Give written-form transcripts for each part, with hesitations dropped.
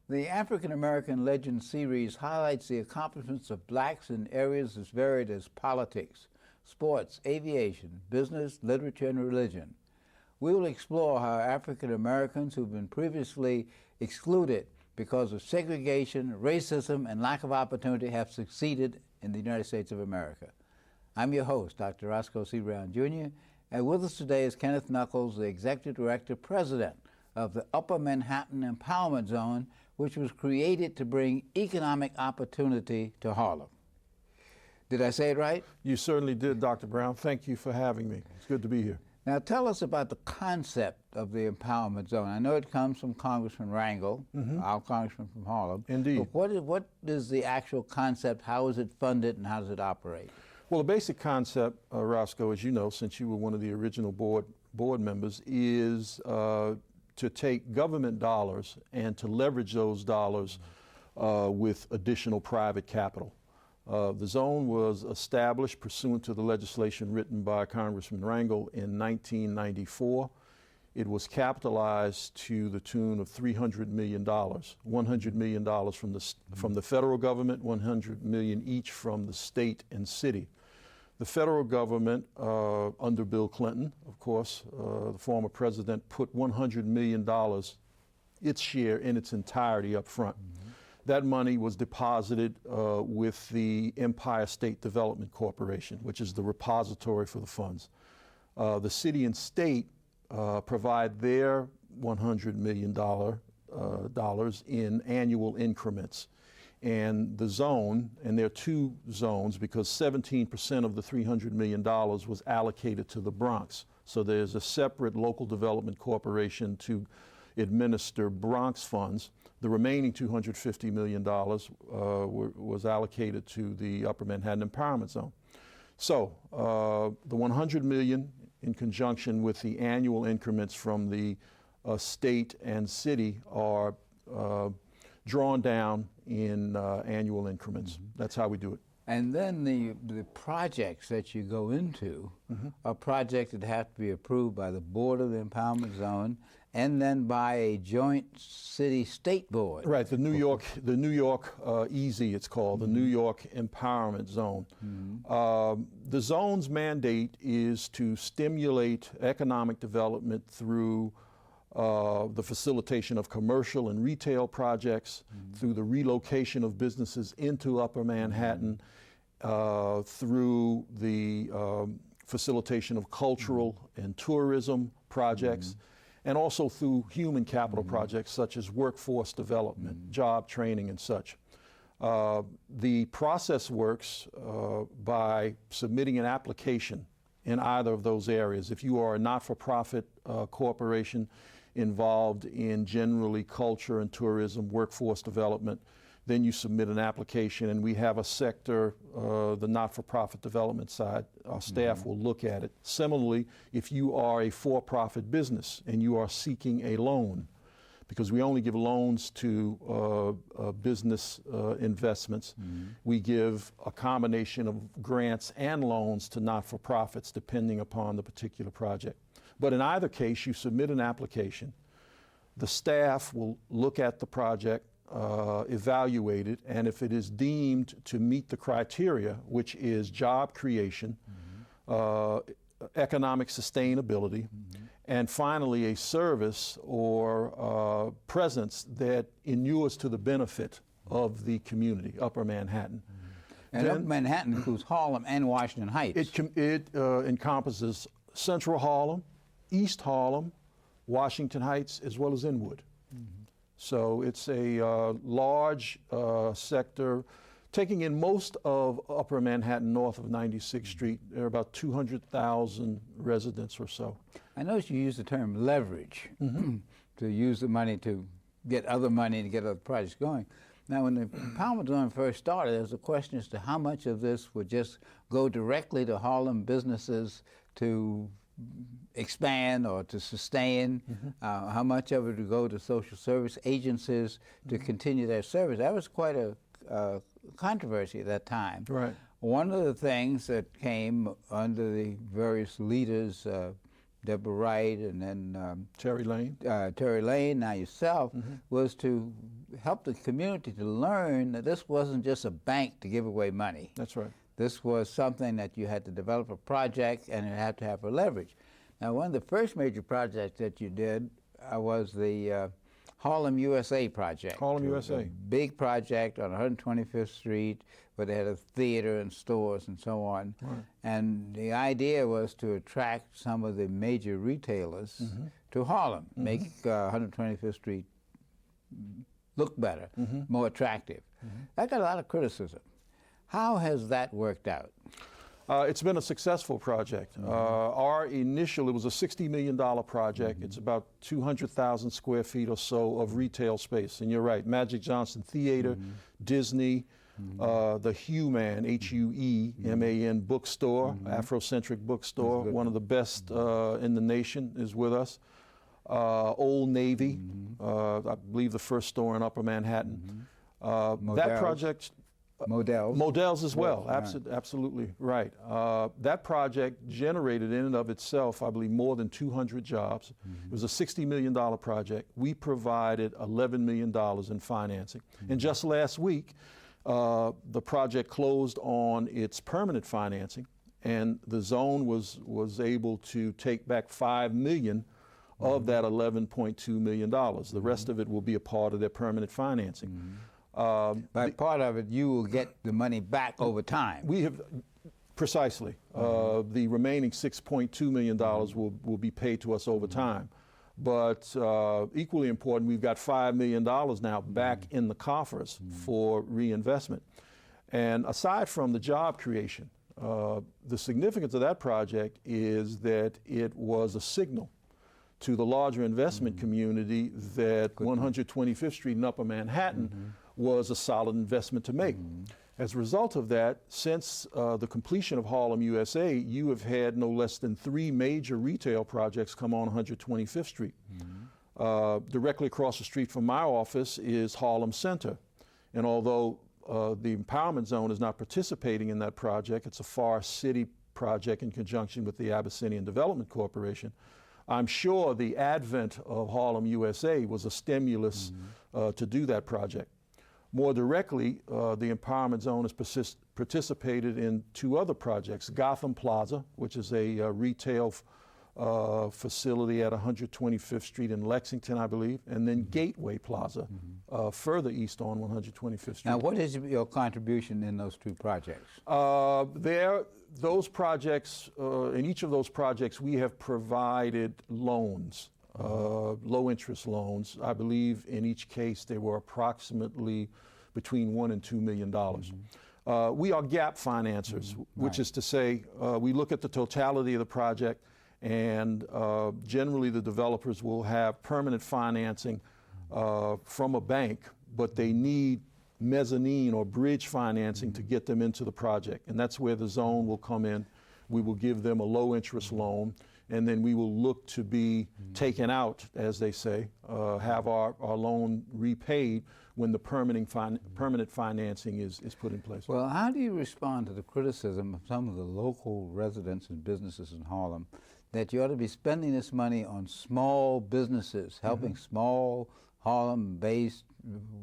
The African American Legend series highlights the accomplishments of blacks in areas as varied as politics, sports, aviation, business, literature, and religion. We will explore how African Americans who've been previously excluded because of segregation, racism, and lack of opportunity have succeeded in the United States of America. I'm your host, Dr. Roscoe C. Brown, Jr., and with us today is Kenneth Knuckles, the Executive Director, President of the Upper Manhattan Empowerment Zone, which was created to bring economic opportunity to Harlem. Did I say it right? You certainly did, Dr. Brown. Thank you for having me. It's good to be here. Now tell us about the concept of the Empowerment Zone. I know it comes from Congressman Rangel, our congressman from Harlem. Indeed. But what is the actual concept? How is it funded and how does it operate? Well, the basic concept, Roscoe, as you know, since you were one of the original board members, is to take government dollars and to leverage those dollars with additional private capital. The zone was established pursuant to the legislation written by Congressman Rangel in 1994. It was capitalized to the tune of $300 million, $100 million from the federal government, $100 million each from the state and city. The federal government, under Bill Clinton, of course, the former president, put $100 million, its share in its entirety up front. That money was deposited with the Empire State Development Corporation, which is the repository for the funds. The city and state provide their $100 million in annual increments. And the zone, and there are two zones because 17% of the $300 million was allocated to the Bronx. So there's a separate local development corporation to administer Bronx funds. The remaining $250 million was allocated to the Upper Manhattan Empowerment Zone. So the $100 million in conjunction with the annual increments from the state and city are drawn down in annual increments. That's how we do it. And then the projects that you go into are projects that have to be approved by the Board of the Empowerment Zone and then by a joint city-state board. Right, the New York EASY, it's called, the New York Empowerment Zone. The zone's mandate is to stimulate economic development through the facilitation of commercial and retail projects, through the relocation of businesses into Upper Manhattan, through the facilitation of cultural and tourism projects, and also through human capital projects such as workforce development, job training, and such. The process works by submitting an application in either of those areas. If you are a not-for-profit corporation involved in generally culture and tourism, workforce development, then you submit an application, and we have a sector, the not-for-profit development side, our staff will look at it. Similarly, if you are a for-profit business and you are seeking a loan, because we only give loans to business investments, we give a combination of grants and loans to not-for-profits depending upon the particular project. But in either case, you submit an application. The staff will look at the project, evaluate it, and if it is deemed to meet the criteria, which is job creation, economic sustainability, and finally a service or presence that inures to the benefit of the community, Upper Manhattan. And Upper Manhattan includes Harlem and Washington Heights. It encompasses Central Harlem, East Harlem, Washington Heights, as well as Inwood. So it's a large sector, taking in most of Upper Manhattan north of 96th Street. There are about 200,000 residents or so. I noticed you use the term leverage to use the money to get other money to get other projects going. Now, when the Empowerment Zone first started, there was a question as to how much of this would just go directly to Harlem businesses to expand or to sustain, how much of it would go to social service agencies to continue their service. That was quite a controversy at that time. Right. One of the things that came under the various leaders, Deborah Wright and then Terry Lane, now yourself, was to help the community to learn that this wasn't just a bank to give away money. That's right. This was something that you had to develop a project and it had to have a leverage. Now, one of the first major projects that you did was the Harlem USA project. Harlem It was USA. a big project on 125th Street where they had a theater and stores and so on. Right. And the idea was to attract some of the major retailers to Harlem, make 125th Street look better, more attractive. That got a lot of criticism. How has that worked out? It's been a successful project. Our initial, it was a $60 million project. It's about 200,000 square feet or so of retail space. And you're right, Magic Johnson Theater, Disney, the Hueman, H-U-E-M-A-N bookstore, Afrocentric bookstore, one of the best in the nation is with us. Old Navy, I believe the first store in Upper Manhattan. That project, Models as well, absolutely right. That project generated in and of itself, I believe, more than 200 jobs. It was a $60 million project. We provided $11 million in financing. And just last week, the project closed on its permanent financing, and the zone was able to take back $5 million of that $11.2 million. The rest of it will be a part of their permanent financing. By part of it, you will get the money back over time. We have, precisely. The remaining $6.2 million will be paid to us over time. But equally important, we've got $5 million now back in the coffers for reinvestment. And aside from the job creation, the significance of that project is that it was a signal to the larger investment community that 125th Street in Upper Manhattan was a solid investment to make. As a result of that, since the completion of Harlem USA, you have had no less than 3 major retail projects come on 125th Street. Directly across the street from my office is Harlem Center. And although the Empowerment Zone is not participating in that project, it's a Far City project in conjunction with the Abyssinian Development Corporation, I'm sure the advent of Harlem USA was a stimulus to do that project. More directly, the Empowerment Zone has participated in 2 other projects, Gotham Plaza, which is a retail facility at 125th Street in Lexington, I believe, and then Gateway Plaza, further east on 125th Street. Now, what is your contribution in those 2 projects? Those projects, in each of those projects, we have provided loans, low interest loans. I believe in each case they were approximately between $1 and $2 million. We are gap financiers, which is to say we look at the totality of the project, and generally the developers will have permanent financing from a bank, but they need mezzanine or bridge financing to get them into the project. And that's where the zone will come in. We will give them a low interest loan, and then we will look to be taken out, as they say, have our loan repaid when the permanent financing is put in place. Well, how do you respond to the criticism of some of the local residents and businesses in Harlem that you ought to be spending this money on small businesses, helping small Harlem-based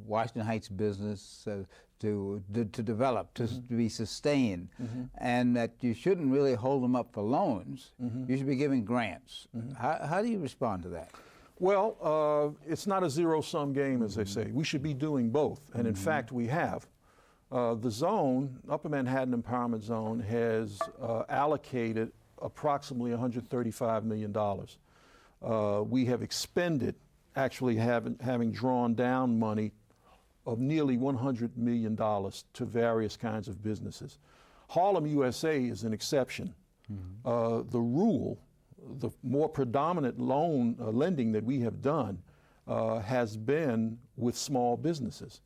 Washington Heights business to develop, to be sustained, and that you shouldn't really hold them up for loans. You should be giving grants. How do you respond to that? Well, it's not a zero-sum game, as they say. We should be doing both, and in fact, we have. The zone, Upper Manhattan Empowerment Zone, has allocated approximately $135 million. We have expended, actually having drawn down money of nearly $100 million to various kinds of businesses. Harlem USA is an exception. The rule, the more predominant lending that we have done has been with small businesses.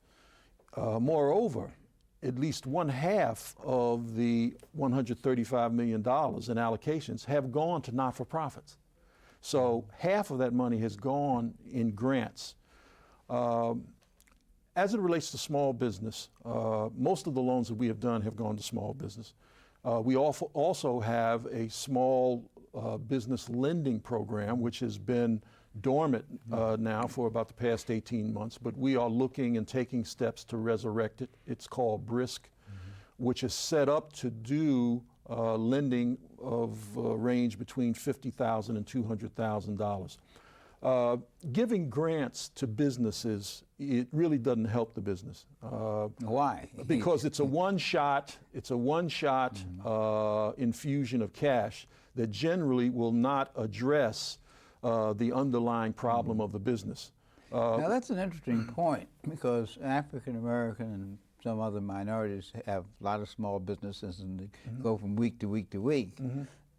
Moreover, at least 1/2 of the $135 million in allocations have gone to not-for-profits. So half of that money has gone in grants. As it relates to small business, most of the loans that we have done have gone to small business. We also have a small business lending program which has been dormant now for about the past 18 months, but we are looking and taking steps to resurrect it. It's called BRISC, which is set up to do lending of range between $50,000 and $200,000. Giving grants to businesses, it really doesn't help the business. Why? Because it's a one-shot infusion of cash that generally will not address the underlying problem of the business. Now that's an interesting point, because African American and some other minorities have a lot of small businesses, and they go from week to week to week.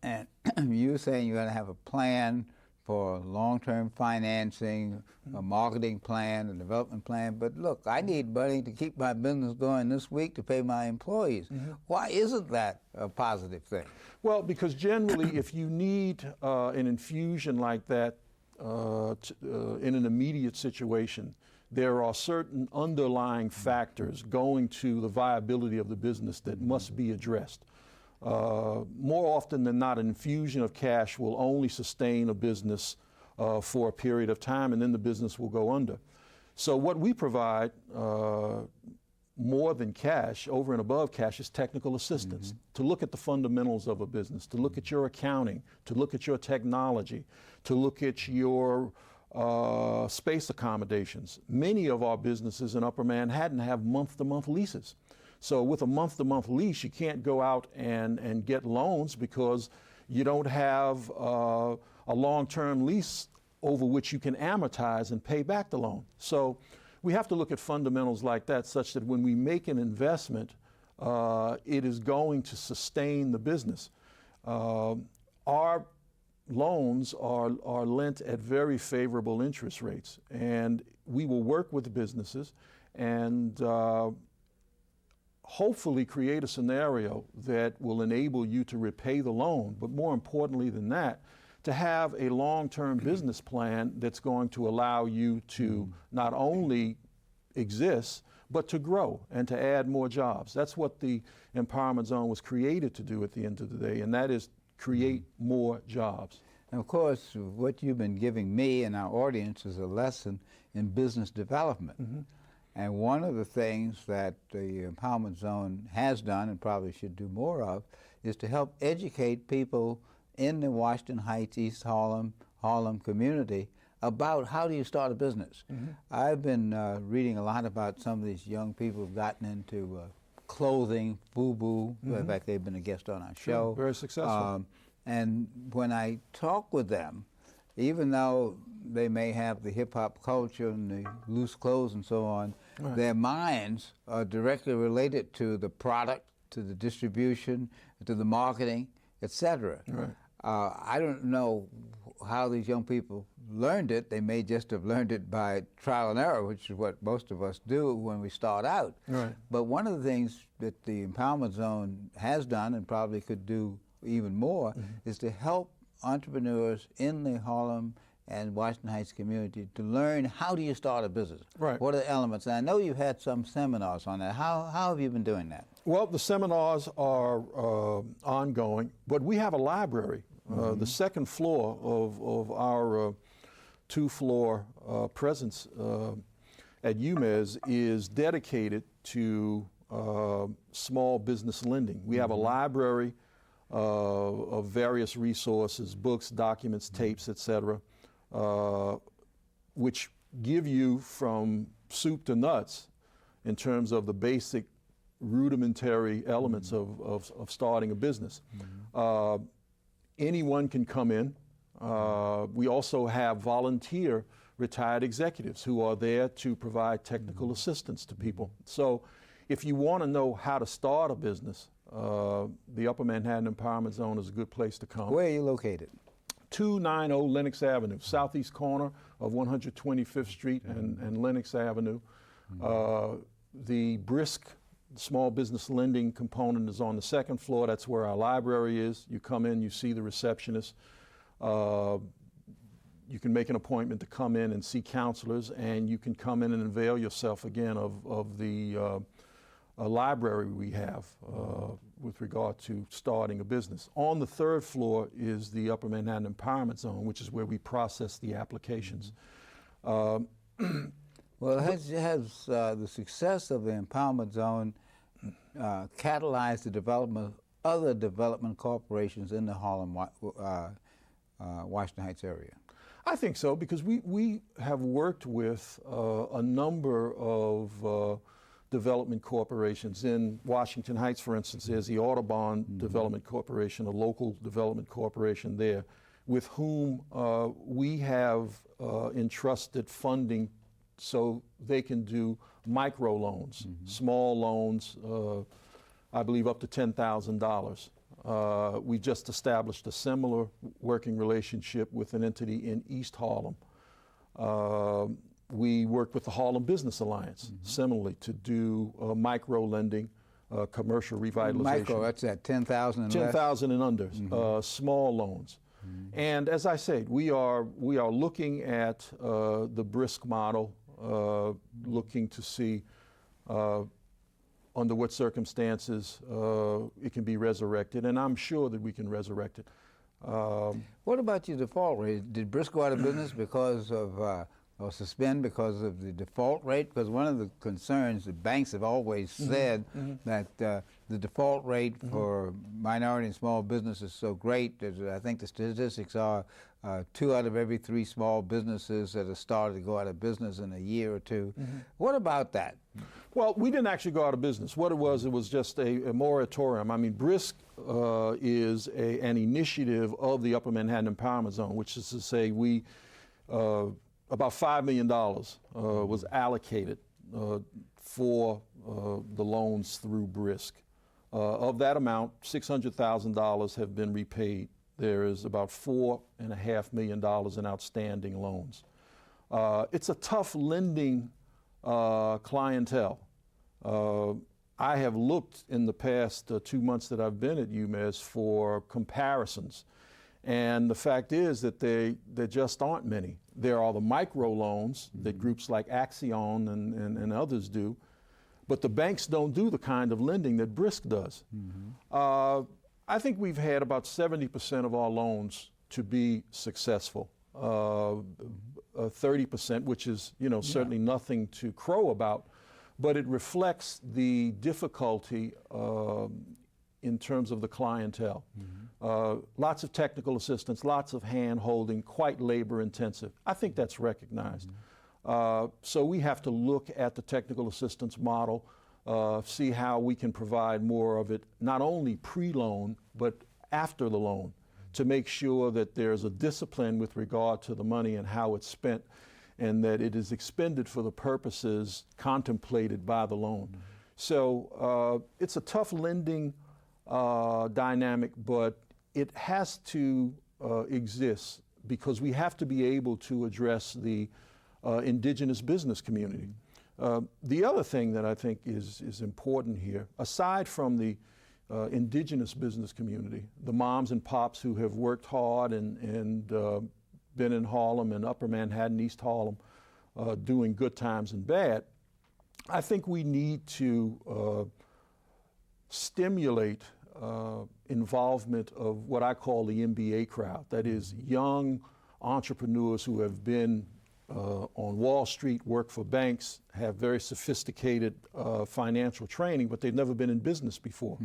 And you're saying you're going to have a plan for long-term financing, a marketing plan, a development plan. But look, I need money to keep my business going this week to pay my employees. Why isn't that a positive thing? Well, because generally, if you need an infusion like that in an immediate situation, there are certain underlying factors going to the viability of the business that must be addressed. More often than not, an infusion of cash will only sustain a business for a period of time, and then the business will go under. So what we provide, more than cash, over and above cash, is technical assistance to look at the fundamentals of a business, to look at your accounting, to look at your technology, to look at your space accommodations. Many of our businesses in Upper Manhattan have month-to-month leases. So with a month-to-month lease, you can't go out and get loans because you don't have a long-term lease over which you can amortize and pay back the loan. So we have to look at fundamentals like that, such that when we make an investment, it is going to sustain the business. Our loans are lent at very favorable interest rates, and we will work with the businesses and hopefully create a scenario that will enable you to repay the loan, but more importantly than that, to have a long-term business plan that's going to allow you to not only exist, but to grow and to add more jobs. That's what the Empowerment Zone was created to do at the end of the day, and that is create more jobs. And of course, what you've been giving me and our audience is a lesson in business development. And one of the things that the Empowerment Zone has done, and probably should do more of, is to help educate people in the Washington Heights, East Harlem community about how do you start a business. I've been reading a lot about some of these young people who've gotten into clothing, FUBU. In fact, they've been a guest on our show. Very successful. And when I talk with them, even though they may have the hip-hop culture and the loose clothes and so on, their minds are directly related to the product, to the distribution, to the marketing, etc. I don't know how these young people learned it. They may just have learned it by trial and error, which is what most of us do when we start out. But one of the things that the Empowerment Zone has done, and probably could do even more, is to help entrepreneurs in the Harlem and Washington Heights community to learn how do you start a business. What are the elements? And I know you've had some seminars on that. How have you been doing that? Well, the seminars are ongoing, but we have a library. The second floor of our two-floor presence at UMES is dedicated to small business lending. We have a library of various resources, books, documents, tapes, etc., which give you from soup to nuts in terms of the basic rudimentary elements of starting a business. Anyone can come in. We also have volunteer retired executives who are there to provide technical assistance to people. So if you want to know how to start a business, the Upper Manhattan Empowerment Zone is a good place to come. Where are you located? 290 Lenox Avenue, southeast corner of 125th Street and Lenox Avenue. The BRISC, small business lending component, is on the second floor. That's where our library is. You come in, you see the receptionist. You can make an appointment to come in and see counselors, and you can come in and avail yourself again of the library we have. with regard to starting a business. On the third floor is the Upper Manhattan Empowerment Zone, which is where we process the applications. Well, has the success of the Empowerment Zone catalyzed the development of other development corporations in the Harlem, Washington Heights area? I think so, because we have worked with a number of development corporations. In Washington Heights, for instance, there's the Audubon Development Corporation, a local development corporation there, with whom we have entrusted funding so they can do micro loans, small loans, I believe up to $10,000. We just established a similar working relationship with an entity in East Harlem. We worked with the Harlem Business Alliance, similarly, to do micro lending, commercial revitalization. Micro, that's at 10,000 and 10,000 and under, small loans. And as I said, we are looking at the BRISC model, looking to see under what circumstances it can be resurrected, and I'm sure that we can resurrect it. What about your default rate? Did BRISC go out of business because of, or suspend because of the default rate? Because one of the concerns, the banks have always said that the default rate for minority and small business is so great that I think the statistics are 2 out of every 3 small businesses that have started to go out of business in a year or two. What about that? Well, we didn't actually go out of business. What it was just a moratorium. I mean, BRISC is an initiative of the Upper Manhattan Empowerment Zone, which is to say we, about $5 million was allocated for the loans through BRISC. Of that amount, $600,000 have been repaid. There is about $4.5 million in outstanding loans. It's a tough lending clientele. I have looked in the past 2 months that I've been at UMass for comparisons, and the fact is that there just aren't many. There are the micro loans that groups like Axion and others do, but the banks don't do the kind of lending that BRISC does. I think we've had about 70% of our loans to be successful. 30%, which is, certainly nothing to crow about, but it reflects the difficulty in terms of the clientele. Lots of technical assistance, lots of hand-holding, quite labor-intensive. I think that's recognized. So we have to look at the technical assistance model, see how we can provide more of it, not only pre-loan, but after the loan, to make sure that there's a discipline with regard to the money and how it's spent, and that it is expended for the purposes contemplated by the loan. So it's a tough lending dynamic, but it has to exist because we have to be able to address the indigenous business community. The other thing that I think is important here, aside from the indigenous business community, the moms and pops who have worked hard and been in Harlem and Upper Manhattan, East Harlem, doing good times and bad, I think we need to stimulate involvement of what I call the MBA crowd. That is, young entrepreneurs who have been on Wall Street, work for banks, have very sophisticated financial training, but they've never been in business before.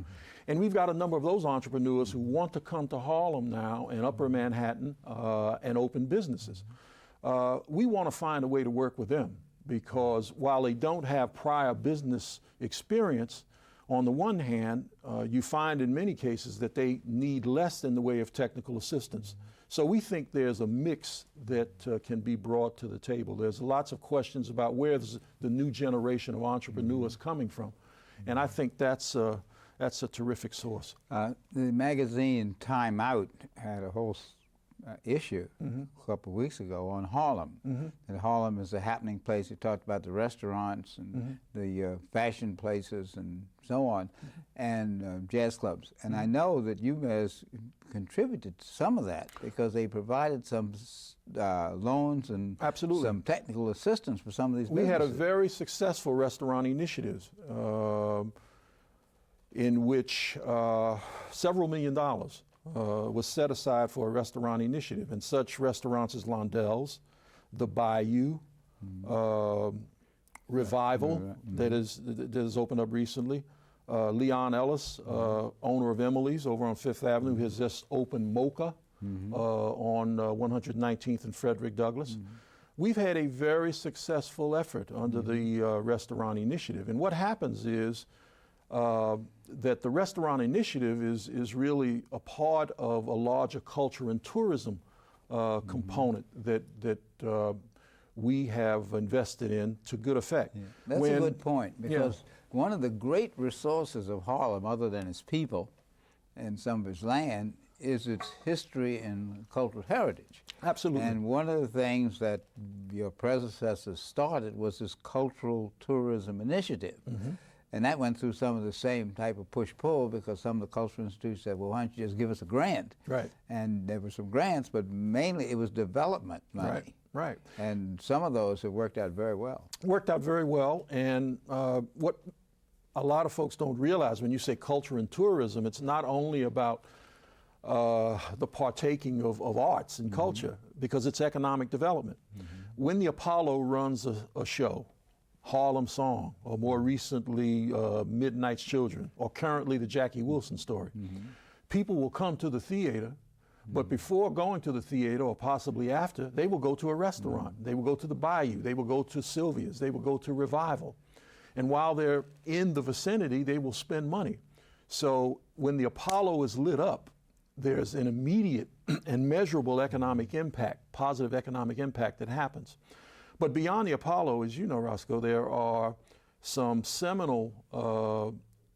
And we've got a number of those entrepreneurs who want to come to Harlem now and Upper Manhattan and open businesses. We want to find a way to work with them because while they don't have prior business experience, on the one hand, you find in many cases that they need less in the way of technical assistance. So we think there's a mix that can be brought to the table. There's lots of questions about where's the new generation of entrepreneurs coming from. And I think that's a terrific source. The magazine Time Out had a whole issue a couple of weeks ago on Harlem. And Harlem is a happening place. It talked about the restaurants and the fashion places and so on, and jazz clubs. And I know that UMass contributed to some of that because they provided some loans and some technical assistance for some of these businesses. We had a very successful restaurant initiative. in which several $1 million was set aside for a restaurant initiative. And such restaurants as Londell's, the Bayou, Revival, that is opened up recently. Leon Ellis, owner of Emily's over on Fifth Avenue, has just opened Mocha on 119th and Frederick Douglass. We've had a very successful effort under the restaurant initiative. And what happens is that the restaurant initiative is really a part of a larger culture and tourism component that we have invested in to good effect. Yeah. That's a good point, because one of the great resources of Harlem, other than its people and some of its land, is its history and cultural heritage. Absolutely. And one of the things that your predecessors started was this cultural tourism initiative. And that went through some of the same type of push-pull, because some of the cultural institutes said, well, why don't you just give us a grant? Right. And there were some grants, but mainly it was development money. Right. Right. And some of those have worked out very well. Worked out very well. And what a lot of folks don't realize when you say culture and tourism, it's not only about the partaking of arts and culture, because it's economic development. When the Apollo runs a show, Harlem Song, or more recently Midnight's Children, or currently the Jackie Wilson Story, people will come to the theater, but before going to the theater, or possibly after, they will go to a restaurant. They will go to the Bayou. They will go to Sylvia's. They will go to Revival. And while they're in the vicinity, they will spend money. So when the Apollo is lit up, there's an immediate and measurable economic impact, positive economic impact that happens. But beyond the Apollo, as you know, Roscoe, there are some seminal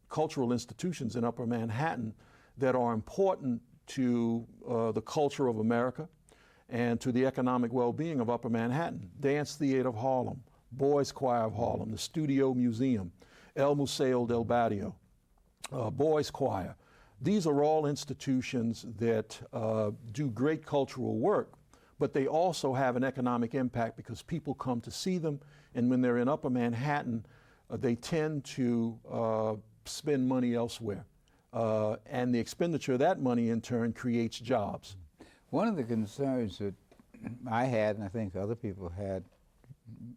cultural institutions in Upper Manhattan that are important to the culture of America and to the economic well-being of Upper Manhattan. Dance Theater of Harlem, Boys Choir of Harlem, the Studio Museum, El Museo del Barrio, Boys Choir. These are all institutions that do great cultural work, but they also have an economic impact because people come to see them, and when they're in Upper Manhattan, they tend to spend money elsewhere. And the expenditure of that money in turn creates jobs. One of the concerns that I had, and I think other people had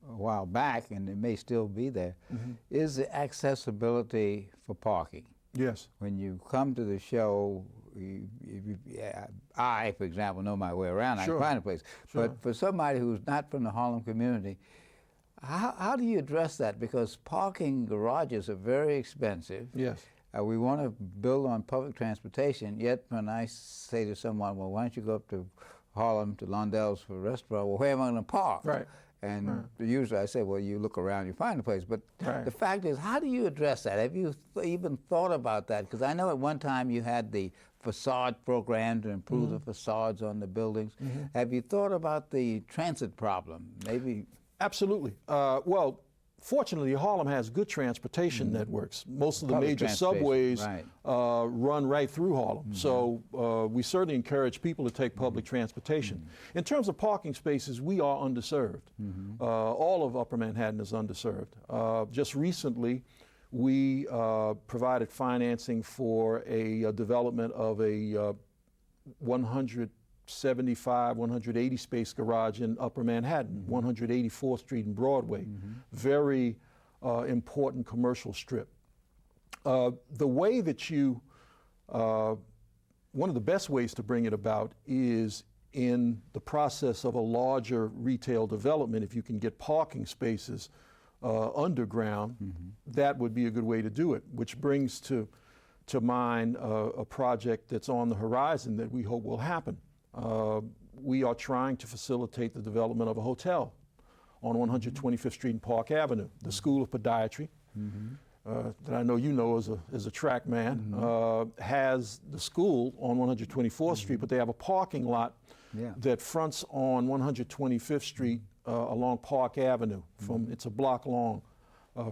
a while back, and it may still be there, is the accessibility for parking. Yes. When you come to the show, I, for example, know my way around. I can find a place. Sure. But for somebody who's not from the Harlem community, how do you address that? Because parking garages are very expensive. Yes. We want to build on public transportation, yet when I say to someone, well, why don't you go up to Harlem to Londell's for a restaurant, well, where am I going to park? Right. And usually I say, well, you look around, you find a place. But the fact is, how do you address that? Have you even thought about that? Because I know at one time you had the facade program to improve the facades on the buildings. Have you thought about the transit problem? Maybe. Absolutely. Well, fortunately, Harlem has good transportation networks. Most of the major subways run right through Harlem. So we certainly encourage people to take public transportation. In terms of parking spaces, we are underserved. All of Upper Manhattan is underserved. Just recently, we provided financing for a development of a 175, 180 space garage in Upper Manhattan, 184th Street and Broadway. Very important commercial strip. The way that one of the best ways to bring it about is in the process of a larger retail development. If you can get parking spaces underground, that would be a good way to do it, which brings to mind a project that's on the horizon that we hope will happen. We are trying to facilitate the development of a hotel on 125th Street and Park Avenue. The School of Podiatry, that I know you know as a track man, has the school on 124th Street, but they have a parking lot that fronts on 125th Street along Park Avenue. It's a block long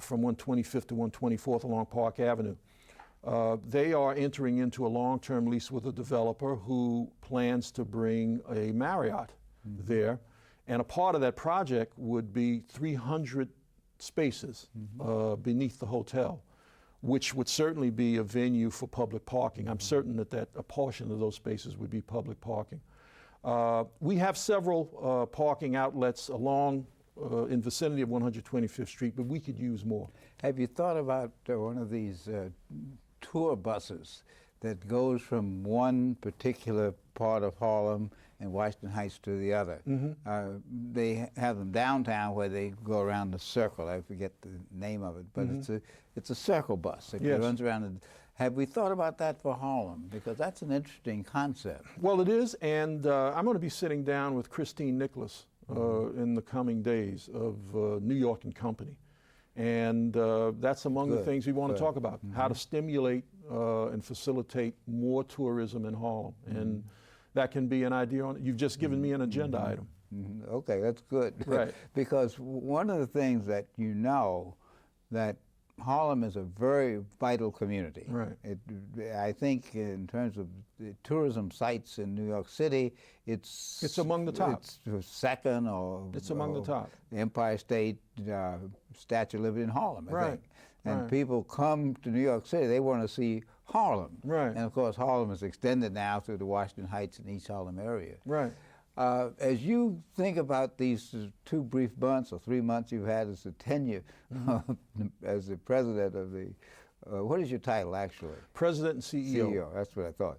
from 125th to 124th along Park Avenue. They are entering into a long-term lease with a developer who plans to bring a Marriott there. And a part of that project would be 300 spaces beneath the hotel. which would certainly be a venue for public parking. I'm certain that a portion of those spaces would be public parking. We have several parking outlets along in vicinity of 125th Street, but we could use more. Have you thought about one of these tour buses that goes from one particular part of Harlem and Washington Heights to the other? They have them downtown where they go around the circle. I forget the name of it, but it's a circle bus that runs around. Have we thought about that for Harlem? Because that's an interesting concept. Well, it is, and I'm going to be sitting down with Christine Nicholas in the coming days of New York and Company. And that's among the things we want to talk about, how to stimulate and facilitate more tourism in Harlem. And that can be an idea on it. You've just given me an agenda item. Okay, that's good. Right. Because one of the things that you know, that Harlem is a very vital community. Right. I think in terms of the tourism sites in New York City, it's among the top. It's second, or it's among the top. The Empire State Statue of Liberty in Harlem, I think. And people come to New York City, they want to see Harlem. Right. And of course, Harlem is extended now through the Washington Heights and East Harlem area. Right. As you think about these 2 brief months or 3 months you've had as a tenure as the president of the, what is your title actually? President and CEO. CEO, that's what I thought.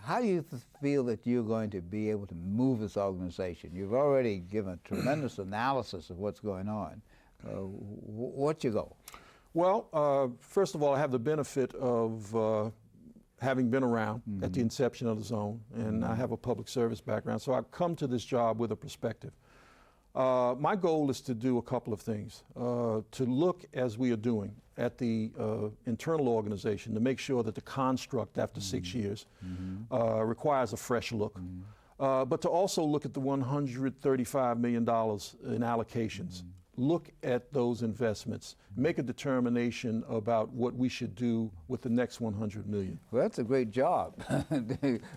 How do you feel that you're going to be able to move this organization? You've already given a tremendous analysis of what's going on. What's your goal? Well, first of all, I have the benefit of having been around at the inception of the zone, and I have a public service background, so I've come to this job with a perspective. My goal is to do a couple of things, to look, as we are doing, at the internal organization to make sure that the construct after 6 years requires a fresh look, but to also look at the $135 million in allocations. Look at those investments, make a determination about what we should do with the next 100 million. Well, that's a great job,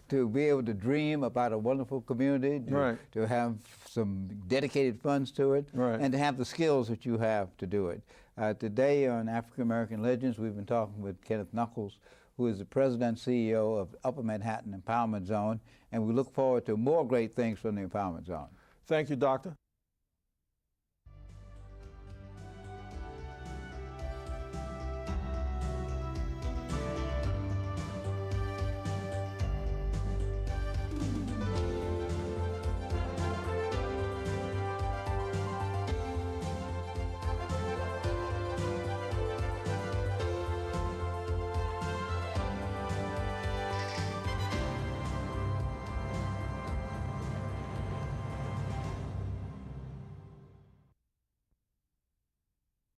to be able to dream about a wonderful community, to have some dedicated funds to it, and to have the skills that you have to do it. Today on African American Legends, we've been talking with Kenneth Knuckles, who is the President and CEO of Upper Manhattan Empowerment Zone, and we look forward to more great things from the Empowerment Zone. Thank you, Doctor.